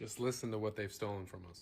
Just listen to what they've stolen from us.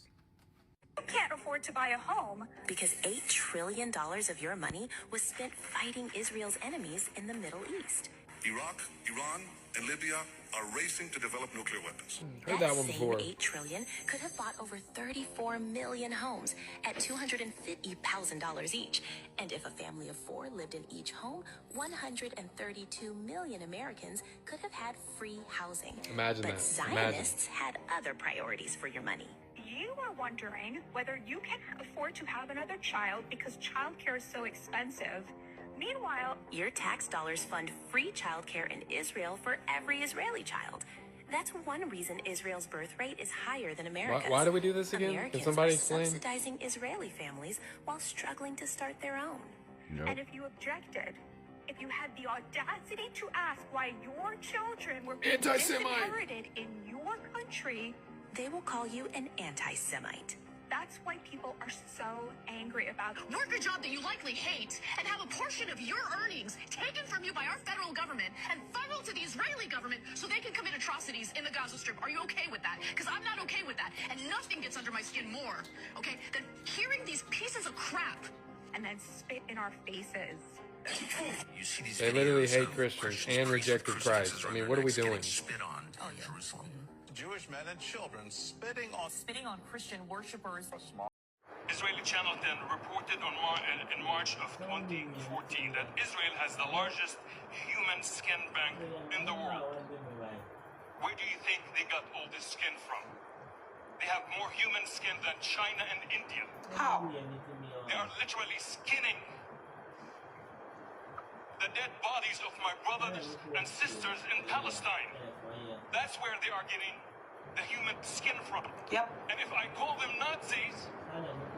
You can't afford to buy a home because $8 trillion of your money was spent fighting Israel's enemies in the Middle East. Iraq, Iran, and Libya are racing to develop nuclear weapons. Heard that one before. Same $8 trillion could have bought over 34 million homes at $250,000 each. And if a family of 4 lived in each home, 132 million Americans could have had free housing. Imagine that. But Zionists had other priorities for your money. you are wondering whether you can afford to have another child because childcare is so expensive. Meanwhile, your tax dollars fund free childcare in Israel for every Israeli child. That's one reason Israel's birth rate is higher than America's. Why do we do this again? Americans Can somebody are explain? Subsidizing Israeli families while struggling to start their own. Nope. And if you objected, if you had the audacity to ask why your children were being disinherited in your country, they will call you an anti-Semite. That's why people are so angry about it. Work a job that you likely hate and have a portion of your earnings taken from you by our federal government and funneled to the Israeli government so they can commit atrocities in the Gaza Strip. Are you okay with that? Because I'm not okay with that. And nothing gets under my skin more, okay, than hearing these pieces of crap and then spit in our faces. You see these they literally hate Christians and rejected Christ. I mean, what are we doing? Spit on in Jerusalem. Jewish men and children spitting on Christian worshippers. Israeli Channel 10 reported in March of 2014 that Israel has the largest human skin bank in the world. Where do you think they got all this skin from? They have more human skin than China and India. How? They are literally skinning the dead bodies of my brothers and sisters in Palestine. That's where they are getting the human skin from. Yep. And if I call them Nazis,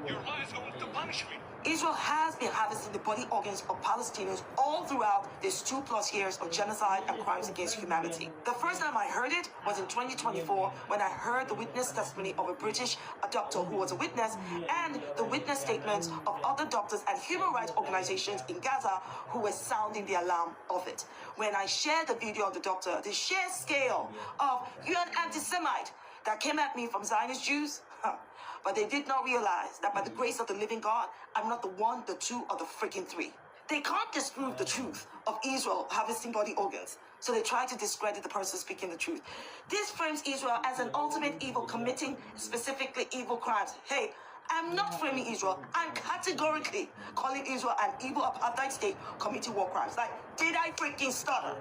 your law is going to punish me. Israel has been harvesting the body organs of Palestinians all throughout this 2+ years of genocide and crimes against humanity. The first time I heard it was in 2024 when I heard the witness testimony of a British doctor who was a witness and the witness statements of other doctors and human rights organizations in Gaza who were sounding the alarm of it. When I shared the video of the doctor, the sheer scale of "you're an anti-Semite" that came at me from Zionist Jews, but they did not realize that by the grace of the living God, I'm not the one, the two, or the freaking three. They can't disprove the truth of Israel harvesting body organs, so they try to discredit the person speaking the truth. This frames Israel as an ultimate evil committing specifically evil crimes. Hey, I'm not framing Israel. I'm categorically calling Israel an evil apartheid state committing war crimes. Like, did I freaking stutter?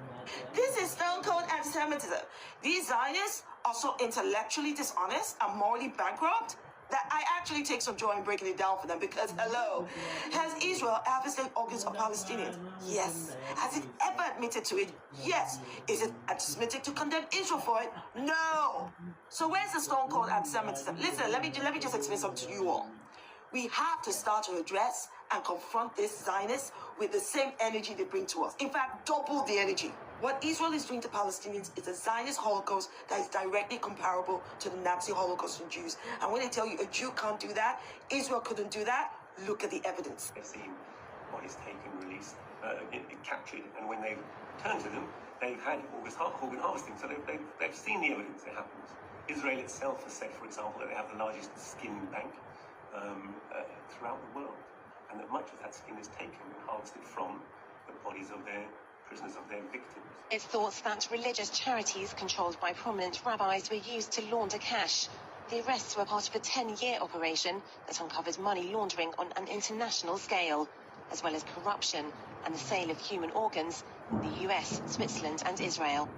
This is stone cold anti-Semitism. These Zionists are so intellectually dishonest and morally bankrupt that I actually take some joy in breaking it down for them because, hello, has Israel harvested organs of Palestinians? Yes. Has it ever admitted to it? Yes. Is it anti-Semitic to condemn Israel for it? No. So where's the stone cold anti-Semitism? Listen, let me just explain something to you all. We have to start to address and confront this Zionists with the same energy they bring to us. In fact, double the energy. What Israel is doing to Palestinians is a Zionist Holocaust that is directly comparable to the Nazi Holocaust on Jews. And when they tell you a Jew can't do that, Israel couldn't do that, look at the evidence. They've seen what is taken, released, captured, and when they've turned to them, they've had organ harvesting. So they've seen the evidence it happens. Israel itself has said, for example, that they have the largest skin bank throughout the world, and that much of that skin is taken and harvested from the bodies of their prisoners, of their victims. It's thought that religious charities controlled by prominent rabbis were used to launder cash. The arrests were part of a 10-year operation that uncovered money laundering on an international scale, as well as corruption and the sale of human organs in the US, Switzerland and Israel.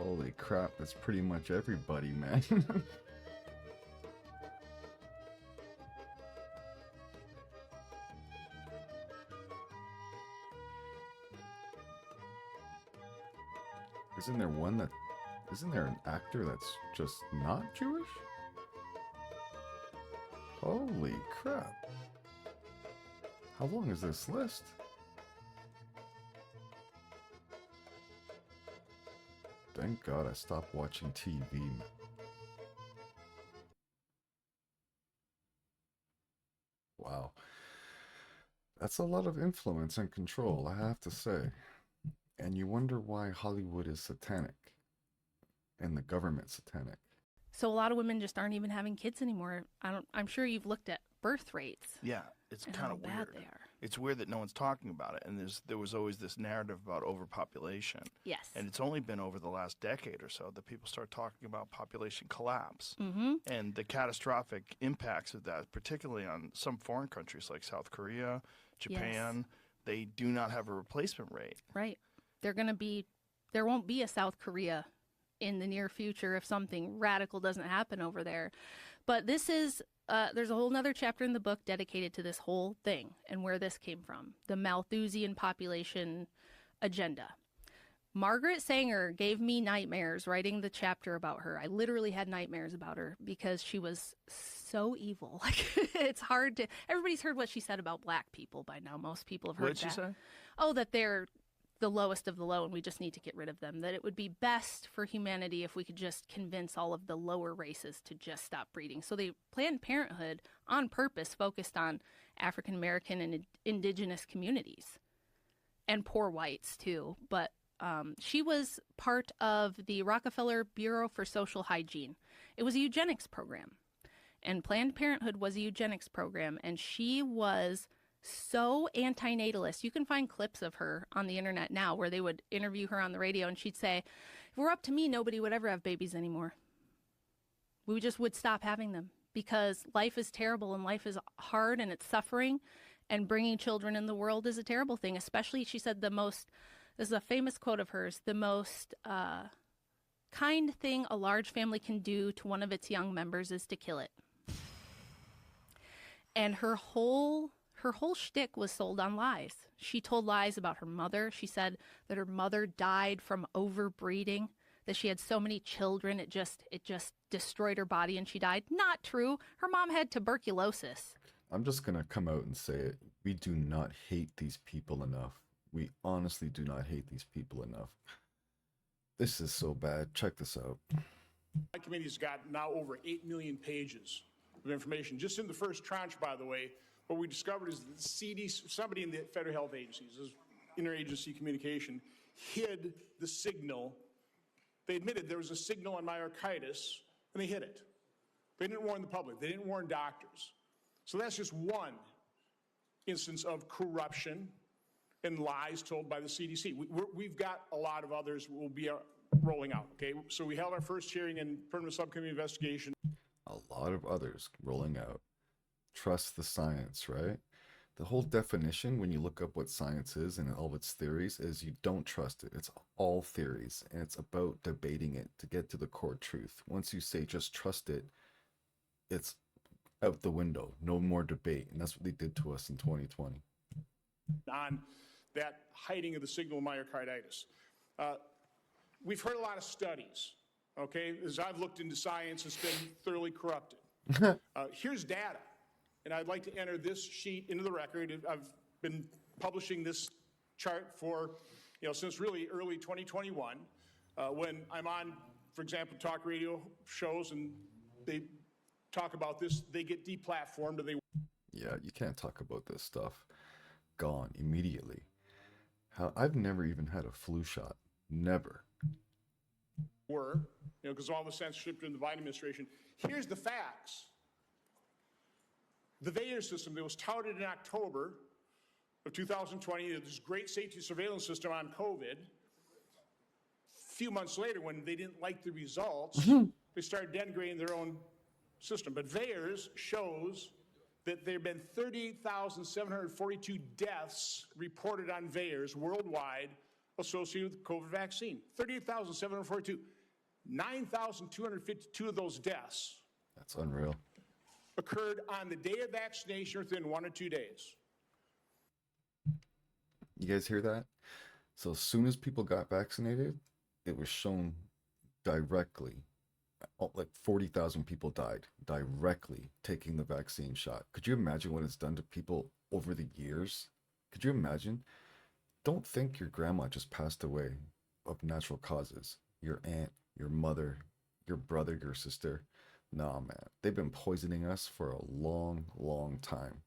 Holy crap, that's pretty much everybody, man. Isn't there an actor that's just not Jewish? Holy crap. How long is this list? Thank God I stopped watching TV. Wow. That's a lot of influence and control, I have to say. And you wonder why Hollywood is satanic and the government satanic. So a lot of women just aren't even having kids anymore. I'm sure you've looked at birth rates. Yeah, it's kind of weird. They are. It's weird that no one's talking about it, and there was always this narrative about overpopulation. Yes. And it's only been over the last decade or so that people start talking about population collapse and the catastrophic impacts of that, particularly on some foreign countries like South Korea, Japan. Yes. They do not have a replacement rate. Right. There won't be a South Korea in the near future if something radical doesn't happen over there. But this is, there's a whole nother chapter in the book dedicated to this whole thing and where this came from, the Malthusian population agenda. Margaret Sanger gave me nightmares writing the chapter about her. I literally had nightmares about her because she was so evil. Like, it's hard to, everybody's heard what she said about black people by now. Most people have heard that. What did she say? Oh, that they're the lowest of the low and we just need to get rid of them, that it would be best for humanity if we could just convince all of the lower races to just stop breeding. So Planned Parenthood on purpose focused on African American and indigenous communities and poor whites too. But she was part of the Rockefeller Bureau for Social Hygiene. It was a eugenics program, and Planned Parenthood was a eugenics program, and she was so antinatalist. You can find clips of her on the internet now where they would interview her on the radio and she'd say, if it were up to me, nobody would ever have babies anymore. We just would stop having them because life is terrible and life is hard and it's suffering, and bringing children in the world is a terrible thing. Especially, she said, this is a famous quote of hers, the most kind thing a large family can do to one of its young members is to kill it. And her whole shtick was sold on lies. She told lies about her mother. She said that her mother died from overbreeding, that she had so many children, it just destroyed her body and she died. Not true. Her mom had tuberculosis. I'm just going to come out and say it. We do not hate these people enough. We honestly do not hate these people enough. This is so bad. Check this out. My committee's got now over 8 million pages of information. Just in the first tranche, by the way, what we discovered is that the CDC, somebody in the federal health agencies, interagency communication, hid the signal. They admitted there was a signal on myocarditis, and they hid it. They didn't warn the public. They didn't warn doctors. So that's just one instance of corruption and lies told by the CDC. We've got a lot of others we'll be rolling out, okay? So we held our first hearing in permanent subcommittee investigation. A lot of others rolling out. Trust the science, right? The whole definition, when you look up what science is and all of its theories, is you don't trust it. It's all theories, and it's about debating it to get to the core truth. Once you say just trust it, it's out the window. No more debate, and that's what they did to us in 2020. On that hiding of the signal of myocarditis. We've heard a lot of studies, okay? As I've looked into science, it's been thoroughly corrupted. Here's data. And I'd like to enter this sheet into the record. I've been publishing this chart for, since really early 2021. When I'm on, for example, talk radio shows and they talk about this, they get deplatformed or they... Yeah, you can't talk about this stuff. Gone immediately. I've never even had a flu shot. Never. Because of all the censorship in the Biden administration. Here's the facts. The VAERS system that was touted in October of 2020, this great safety surveillance system on COVID, a few months later when they didn't like the results, they started denigrating their own system. But VAERS shows that there have been 38,742 deaths reported on VAERS worldwide associated with the COVID vaccine. 38,742. 9,252 of those deaths That's unreal. occurred on the day of vaccination within 1 or 2 days. You guys hear that? So as soon as people got vaccinated, it was shown directly. Like 40,000 people died directly taking the vaccine shot. Could you imagine what it's done to people over the years? Could you imagine? Don't think your grandma just passed away of natural causes. Your aunt, your mother, your brother, your sister. Nah, man. They've been poisoning us for a long, long time.